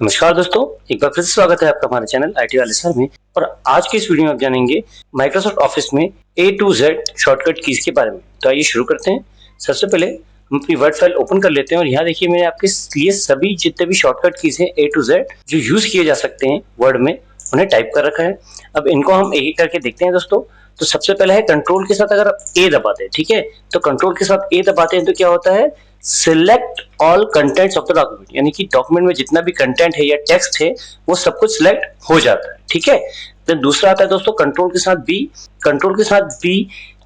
नमस्कार दोस्तों, एक बार फिर से स्वागत है आपका हमारे चैनल आईटी वाले सर में। और आज की इस वीडियो में आप जानेंगे माइक्रोसॉफ्ट ऑफिस में A to Z shortcut keys के बारे में। तो आइए शुरू करते हैं। सबसे पहले हम अपनी वर्ड फाइल ओपन कर लेते हैं और यहाँ देखिए मैंने आपके लिए सभी जितने भी शॉर्टकट कीज हैं A to Z जो यूज किए जा सकते हैं वर्ड में, उन्हें टाइप कर रखा है। अब इनको हम एक एक करके देखते हैं दोस्तों। तो सबसे पहले है कंट्रोल के साथ अगर आप A दबाते हैं, ठीक है, तो कंट्रोल के साथ A दबाते हैं तो क्या होता है, select all contents of the document, यानी कि डॉक्यूमेंट में जितना भी कंटेंट है या टेक्स्ट है वो सब कुछ सिलेक्ट हो जाता है, ठीक है। तो दूसरा आता है दोस्तों कंट्रोल के साथ बी। कंट्रोल के साथ बी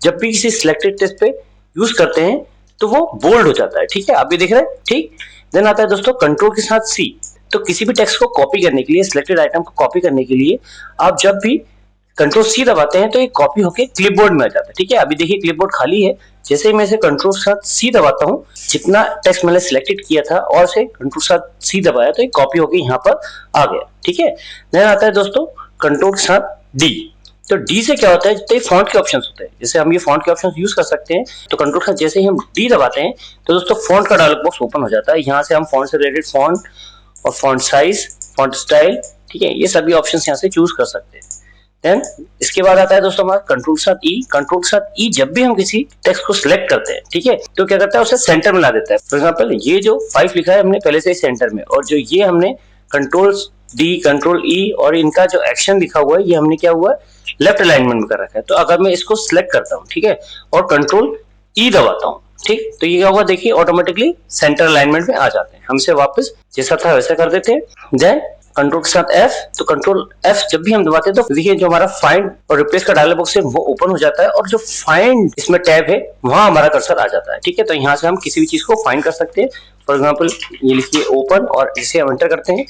जब भी किसी सिलेक्टेड टेक्स्ट पे यूज करते हैं तो वो बोल्ड हो जाता है, ठीक है, आप भी देख रहे हैं, ठीक। देन आता है दोस्तों कंट्रोल के साथ सी। तो किसी भी टेक्स्ट को कॉपी करने के लिए, सिलेक्टेड आइटम को कॉपी करने के लिए आप जब भी कंट्रोल सी दबाते हैं तो ये कॉपी होके क्लिपबोर्ड में आ जाता है, ठीक है। अभी देखिए क्लिपबोर्ड खाली है। जैसे ही मैं इसे कंट्रोल के साथ सी दबाता हूँ, जितना टेक्स्ट मैंने सिलेक्टेड किया था और से कंट्रोल के साथ सी दबाया तो ये कॉपी होके यहाँ पर आ गया, ठीक है। देन आता है दोस्तों कंट्रोल के साथ डी। तो डी से क्या होता है, जितने फॉन्ट के ऑप्शंस होते हैं, जैसे हम ये फॉन्ट के ऑप्शंस यूज कर सकते हैं। तो कंट्रोल के साथ जैसे ही हम डी दबाते हैं तो दोस्तों फॉन्ट का डायलॉग बॉक्स ओपन हो जाता है। यहाँ से हम फॉन्ट से रिलेटेड फॉन्ट और फॉन्ट साइज, फॉन्ट स्टाइल, ठीक है, ये सभी ऑप्शंस यहाँ से चूज कर सकते हैं। देन इसके बाद आता है दोस्तों हमारा कंट्रोल के साथ ई। कंट्रोल के साथ ई जब भी हम किसी टेक्स्ट को सिलेक्ट करते हैं, ठीक है, तो क्या करता है, उसे सेंटर में ला देता है। फॉर एग्जांपल ये जो 5 लिखा है हमने पहले से ही सेंटर में, और जो ये हमने कंट्रोल डी, कंट्रोल ई और इनका जो एक्शन लिखा हुआ है ये हमने क्या हुआ है, लेफ्ट अलाइनमेंट में कर रखा है। तो अगर मैं इसको सिलेक्ट करता हूँ, ठीक है, और कंट्रोल ई दबाता हूँ, ठीक, तो ये क्या होगा, देखिए ऑटोमेटिकली सेंटर अलाइनमेंट में आ जाते हैं। हम इसे वापस जैसा था वैसा कर देते हैं। देन कंट्रोल के साथ एफ। तो कंट्रोल एफ जब भी हम दबाते हैं तो देखिए जो हमारा फाइंड और रिप्लेस का डायलॉग बॉक्स है वो ओपन हो जाता है, और जो फाइंड इसमें टैब है वहां हमारा कर्सर आ जाता है, ठीक है। तो यहाँ से हम किसी भी चीज को फाइंड कर सकते हैं। फॉर एग्जाम्पल ये लिखिए ओपन, और इसे हम एंटर करते हैं,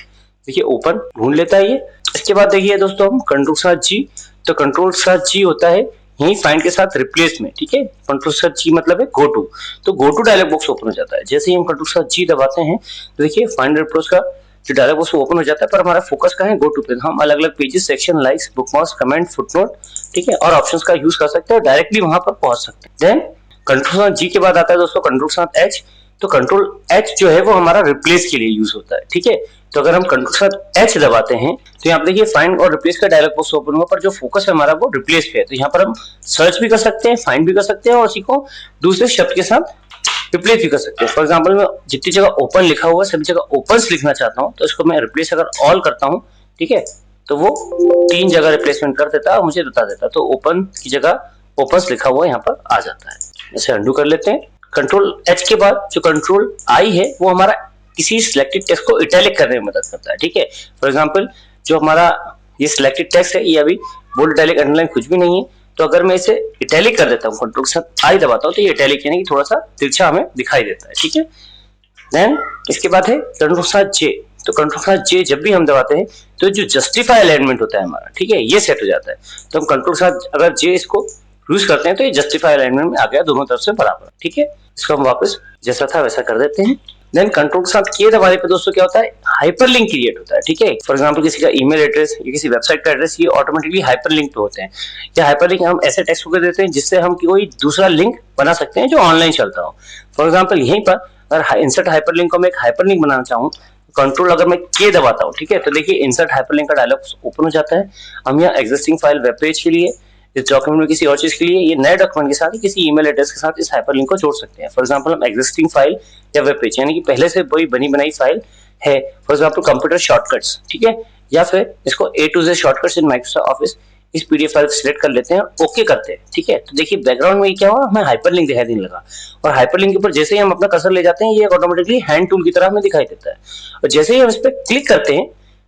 देखिए ओपन ढूंढ लेता है ये। इसके बाद देखिए दोस्तों हम कंट्रोल के साथ जी। तो कंट्रोल के साथ जी होता है यही फाइंड के साथ रिप्लेस में, ठीक है। कंट्रोल के साथ जी मतलब है गो टू। तो go to dialog box open हो जाता है। जैसे ही हम कंट्रोल के साथ जी दबाते हैं तो देखिए फाइंड रिप्लेस का जो डायलॉग बॉक्स ओपन हो जाता है, पर हमारा फोकस का है गो टू पे। हम अलग अलग pages, section, likes, bookmarks, comment, footnote, ठीक है, और ऑप्शंस का यूज कर सकते हैं और डायरेक्टली वहां पर पहुंच सकते हैं। देन कंट्रोल जी के बाद आता है दोस्तों कंट्रोल साथ एच। तो कंट्रोल एच जो है वो हमारा रिप्लेस के लिए यूज होता है, ठीक है। तो अगर हम कंट्रोल साथ एच दबाते हैं तो यहाँ पे देखिए फाइंड और रिप्लेस का डायलॉग बॉक्स ओपन हुआ, पर जो फोकस है हमारा वो रिप्लेस पे है। तो यहाँ पर हम सर्च भी कर सकते हैं, फाइंड भी कर सकते हैं और उसी को दूसरे शब्द के साथ रिप्लेस भी कर सकते हैं। फॉर एग्जांपल मैं जितनी जगह ओपन लिखा हुआ है सभी जगह ओपन्स लिखना चाहता हूँ, तो इसको मैं रिप्लेस अगर ऑल करता हूँ, ठीक है, तो वो 3 जगह रिप्लेसमेंट कर देता है और मुझे बता देता है। तो ओपन की जगह ओपन्स लिखा हुआ यहाँ पर आ जाता है। इसे अंडू कर लेते हैं। कंट्रोल एच के बाद जो कंट्रोल आई है वो हमारा किसी सिलेक्टेड टेक्स्ट को इटैलिक करने में मदद करता है, ठीक है। फॉर एग्जाम्पल जो हमारा ये सिलेक्टेड टेक्स्ट है ये अभी बोल्ड, इटैलिक, अंडरलाइन कुछ भी नहीं है। तो अगर मैं इसे इटैलिक कर देता हूँ, कंट्रोल के साथ आई दबाता हूँ, तो ये इटैलिक यानी कि थोड़ा सा तिरछा हमें दिखाई देता है, ठीक है। देन इसके बाद है कंट्रोल के साथ जे। तो कंट्रोल के साथ जे जब भी हम दबाते हैं तो जो जस्टिफाई अलाइनमेंट होता है हमारा, ठीक है, ये सेट हो जाता है। तो हम कंट्रोल के साथ अगर जे इसको यूज करते हैं तो ये जस्टिफाई अलाइनमेंट में आ गया, दोनों तरफ से बराबर, ठीक है। इसको हम वापस जैसा था वैसा कर देते हैं। देन कंट्रोल के साथ के दबाने पे दोस्तों क्या होता है, हाइपरलिंक क्रिएट होता है, ठीक है। फॉर एग्जांपल किसी का ईमेल एड्रेस या किसी वेबसाइट का एड्रेस ये ऑटोमेटिकली हाइपरलिंक पे होते हैं। या हाइपरलिंक हम ऐसे टेक्स्ट को कर देते हैं जिससे हम कोई दूसरा लिंक बना सकते हैं जो ऑनलाइन चलता हो। फॉर एग्जांपल यहीं पर अगर इंसर्ट हाइपरलिंक को मैं एक हाइपरलिंक बनाना चाहूँ, कंट्रोल अगर मैं के दबाता हूँ, ठीक है, तो देखिए इंसर्ट हाइपरलिंक का डायलॉग ओपन हो जाता है। हम यहाँ एग्जिस्टिंग फाइल, वेब पेज के लिए, इस डॉक्यूमेंट में किसी और चीज के लिए, ये नए डॉक्यूमेंट के साथ ही किसी ईमेल एड्रेस के साथ इस हाइपरलिंक को जोड़ सकते हैं। फॉर एग्जांपल हम एग्जिस्टिंग फाइल या वेब पेज यानी कि पहले से कोई बनी बनाई फाइल है, फॉर एग्जांपल कंप्यूटर शॉर्टकट्स, ठीक है, या फिर इसको A to Z shortcuts in Microsoft office, इस पीडीएफ फाइल सिलेक्ट कर लेते हैं, ओके करते हैं, ठीक है। तो देखिए बैकग्राउंड में क्या हुआ, हमें हाइपरलिंक दिखाई देने लगा, और हाइपरलिंक के ऊपर जैसे ही हम अपना कर्सर ले जाते हैं ये ऑटोमेटिकली हैंड टूल की तरह हमें दिखाई देता है। और जैसे ही हम इस पर क्लिक करते हैं,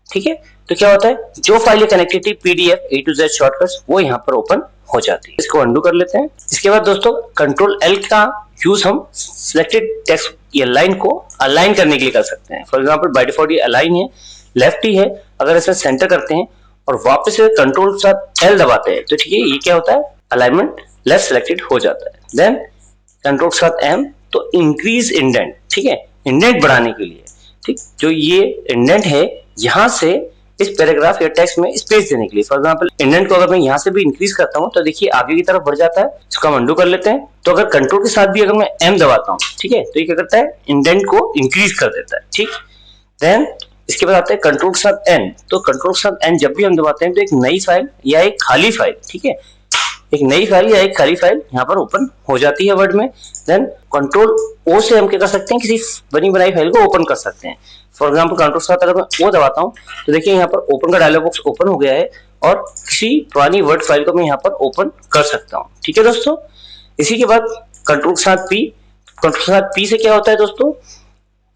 ठीक है, तो क्या होता है, जो फाइल कनेक्टेड थी PDF A to Z shortcuts वो यहाँ पर ओपन हो जाती है। इसको अंडू कर लेते हैं। इसके बाद दोस्तों कंट्रोल L का यूज हम सिलेक्टेड टेक्स्ट या लाइन को अलाइन करने के लिए कर सकते हैं। फॉर एग्जांपल बाय डिफॉल्ट ये अलाइन है, लेफ्ट ही है, अगर इसे सेंटर करते हैं और वापस से कंट्रोल के साथ L दबाते हैं तो ठीक है ये क्या होता है, अलाइनमेंट लेफ्ट सिलेक्टेड हो जाता है। देन कंट्रोल के साथ M, तो इंक्रीज इंडेंट, ठीक है, इंडेंट बढ़ाने के लिए, ठीक, जो ये इंडेंट है यहाँ से इस पैराग्राफ या टेक्स्ट में स्पेस देने के लिए। फॉर एग्जांपल इंडेंट को अगर मैं यहाँ से भी इंक्रीज करता हूँ तो देखिए आगे की तरफ बढ़ जाता है। इसको हम अंडू कर लेते हैं। तो अगर कंट्रोल के साथ भी अगर मैं M दबाता हूँ, ठीक है, तो ये क्या करता है, इंडेंट को इंक्रीज कर देता है, ठीक। देन इसके बाद आता है कंट्रोल के साथ एन। तो कंट्रोल के साथ एन जब भी हम दबाते हैं तो एक नई फाइल या एक खाली फाइल, ठीक है, एक नई फाइल या एक खाली फाइल यहाँ पर ओपन हो जाती है वर्ड में। देन कंट्रोल ओ से हम क्या कर सकते हैं, किसी बनी बनाई फाइल को ओपन कर सकते हैं। फॉर एग्जाम्पल कंट्रोल के साथ अगर मैं ओ दबाता हूँ तो देखिए यहाँ पर ओपन का डायलॉग बॉक्स ओपन हो गया है और किसी पुरानी वर्ड फाइल को मैं यहाँ पर ओपन कर सकता हूँ। ठीक है दोस्तों, इसी के बाद कंट्रोल के साथ पी। कंट्रोल के साथ पी से क्या होता है दोस्तों,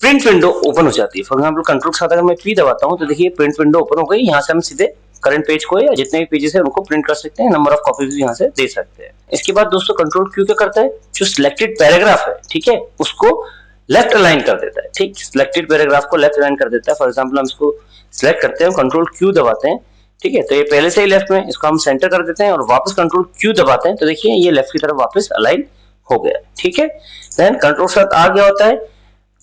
प्रिंट विंडो ओपन हो जाती है। फॉर एग्जाम्पल कंट्रोल के साथ अगर मैं पी दबाता हूँ तो देखिए प्रिंट विंडो ओपन हो गई। यहाँ से हम सीधे करंट पेज को या जितने भी पेजेस है उनको प्रिंट कर सकते हैं, नंबर ऑफ कॉपीज भी यहाँ से दे सकते हैं। इसके बाद दोस्तों कंट्रोल क्यू क्या करता है, जो सिलेक्टेड पैराग्राफ है, ठीक है, उसको लेफ्ट अलाइन कर देता है। ठीक, सिलेक्टेड पैराग्राफ को लेफ्ट अलाइन कर देता है। फॉर एग्जाम्पल हम इसको सिलेक्ट करते हैं, कंट्रोल क्यू दबाते हैं, ठीक है, तो ये पहले से ही लेफ्ट में, इसको हम सेंटर कर देते हैं और वापस कंट्रोल क्यू दबाते हैं तो देखिए ये लेफ्ट की तरफ वापस अलाइन हो गया। ठीक है, देन कंट्रोल के साथ आ गया होता है,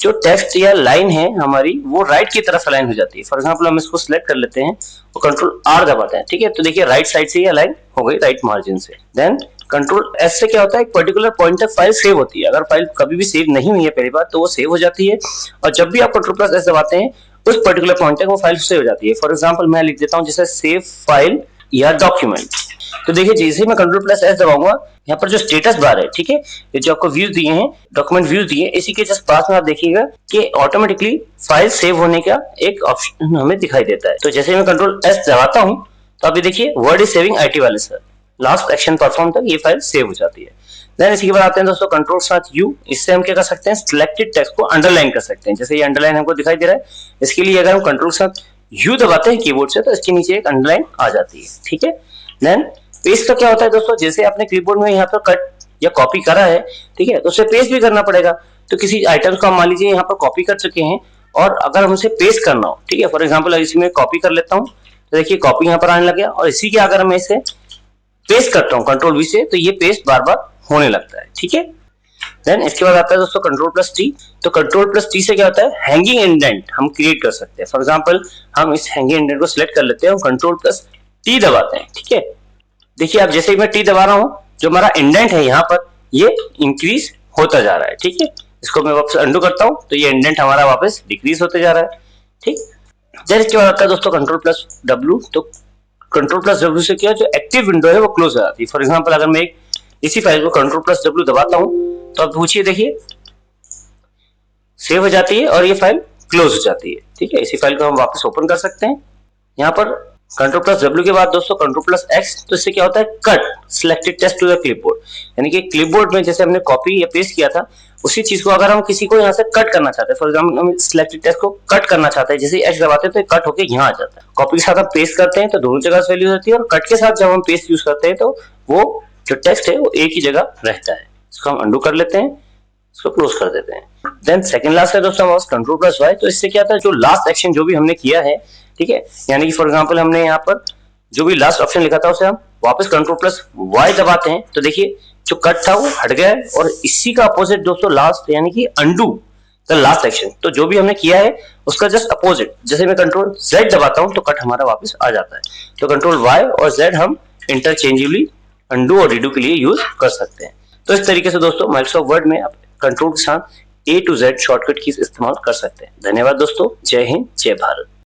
जो टेक्स्ट या लाइन है हमारी वो राइट की तरफ अलाइन हो जाती है। फॉर एग्जांपल हम इसको सिलेक्ट कर लेते हैं और कंट्रोल आर दबाते हैं, ठीक है, तो देखिए राइट साइड से ये अलाइन हो गई, राइट मार्जिन से। देन कंट्रोल एस से क्या होता है, एक पर्टिकुलर पॉइंट तक फाइल सेव होती है। अगर फाइल कभी भी सेव नहीं हुई है पहली बार तो वो सेव हो जाती है, और जब भी आप कंट्रोल प्लस एस दबाते हैं उस पर्टिकुलर पॉइंट तक वो फाइल सेव हो जाती है। फॉर एग्जाम्पल मैं लिख देता हूँ जैसे सेव फाइल या डॉक्यूमेंट, तो देखिए जैसे ही मैं कंट्रोल प्लस एस दबाऊंगा यहाँ पर जो स्टेटस बार है, ठीक है, ये जो आपको व्यूज दिए हैं, डॉक्यूमेंट व्यूज दिए हैं, इसी के जस्ट पास में आप देखिएगा कि ऑटोमेटिकली फाइल सेव होने का एक ऑप्शन हमें दिखाई देता है। तो जैसे मैं कंट्रोल एस दबाता हूँ तो अभी देखिए वर्ड इज सेविंग आईटी वाले सर, लास्ट एक्शन परफॉर्म तक ये फाइल सेव हो जाती है। देन इसके बाद आते हैं दोस्तों कंट्रोल साथ यू, इससे हम क्या कर सकते हैं, सिलेक्टेड टेक्स्ट को अंडरलाइन कर सकते हैं। जैसे ये अंडरलाइन हमको दिखाई दे रहा है, इसके लिए अगर हम कंट्रोल साथ यू दबाते हैं कीबोर्ड से तो इसके नीचे एक अंडरलाइन आ जाती है। ठीक है, देन पेस्ट का क्या होता है दोस्तों, जैसे आपने क्लिपबोर्ड में यहाँ पर कट या कॉपी करा है, ठीक है, तो उसे पेस्ट भी करना पड़ेगा। तो किसी आइटम को हम मान लीजिए यहाँ पर कॉपी कर चुके हैं और अगर हम उसे पेस्ट करना हो, ठीक है, फॉर एग्जाम्पल इसमें कॉपी कर लेता हूँ तो देखिए कॉपी यहाँ पर आने लग गया, और इसी के अगर मैं इसे पेस्ट करता हूँ कंट्रोल वी से तो ये पेस्ट बार बार होने लगता है। ठीक है, देन इसके बाद आता है दोस्तों कंट्रोल प्लस टी। तो कंट्रोल प्लस टी से क्या होता है, हैंगिंग इंडेंट हम क्रिएट कर सकते हैं। फॉर एग्जाम्पल हम इस हैंगिंग इंडेंट को सिलेक्ट कर लेते हैं और कंट्रोल प्लस टी दबाते हैं। ठीक है, देखिए अब जैसे ही मैं टी दबा रहा हूँ जो हमारा इंडेंट है यहाँ पर ये इंक्रीज होता जा रहा है। ठीक है, इसको मैं वापस अंडू करता हूँ तो ये इंडेंट हमारा वापस डिक्रीज होते जा रहा है। ठीक, देन इसके बाद आता है दोस्तों कंट्रोल प्लस डब्ल्यू। तो कंट्रोल प्लस डब्ल्यू से क्या, जो एक्टिव विंडो है वो क्लोज हो जाती है। फॉर एग्जाम्पल अगर मैं इसी फाइल को कंट्रोल प्लस डब्ल्यू दबाता हूँ तो अब पूछिए देखिए सेव हो जाती है और ये फाइल क्लोज हो जाती है। ठीक है, इसी फाइल को हम वापस ओपन कर सकते हैं। यहाँ पर कंट्रोल प्लस डब्ल्यू के बाद दोस्तों कंट्रोल प्लस एक्स, तो इससे क्या होता है, cut selected text to the clipboard, यानी कि क्लिपबोर्ड में जैसे हमने कॉपी या पेस्ट किया था उसी चीज को अगर हम किसी को यहाँ से कट करना चाहते हैं, फॉर एग्जाम्पल हम सिलेक्टेड टेक्स्ट को कट करना चाहते हैं, जैसे एक्स दबाते हैं तो कट होकर यहाँ आ जाता है। कॉपी के साथ हम पेस्ट करते हैं तो दोनों जगह से वैल्यू होती है, और कट के साथ जब हम पेस्ट यूज करते हैं तो वो जो टेक्स्ट है वो एक ही जगह रहता है। इसको हम अंडू कर लेते हैं, इसको क्लोज कर देते हैं। देन सेकंड लास्ट है दोस्तों हमारे कंट्रोल प्लस वाई। तो इससे क्या था, जो लास्ट एक्शन जो भी हमने किया है, ठीक है, यानी कि फॉर एग्जांपल हमने यहाँ पर जो भी लास्ट ऑप्शन लिखा था उसे हम वापस कंट्रोल प्लस वाई दबाते हैं तो देखिए जो कट था वो हट गया है, और इसी का अपोजिट दोस्तों लास्ट यानी कि अंडू द लास्ट एक्शन। तो जो भी हमने किया है उसका जस्ट अपोजिट, जैसे मैं कंट्रोल जेड दबाता हूं तो कट हमारा वापस आ जाता है। तो कंट्रोल वाई और जेड हम इंटरचेंजेबली अंडू और रीडू के लिए यूज कर सकते हैं। तो इस तरीके से दोस्तों माइक्रोसॉफ्ट वर्ड में आप कंट्रोल के साथ A to Z shortcut keys इस्तेमाल कर सकते हैं। धन्यवाद दोस्तों, जय हिंद, जय भारत।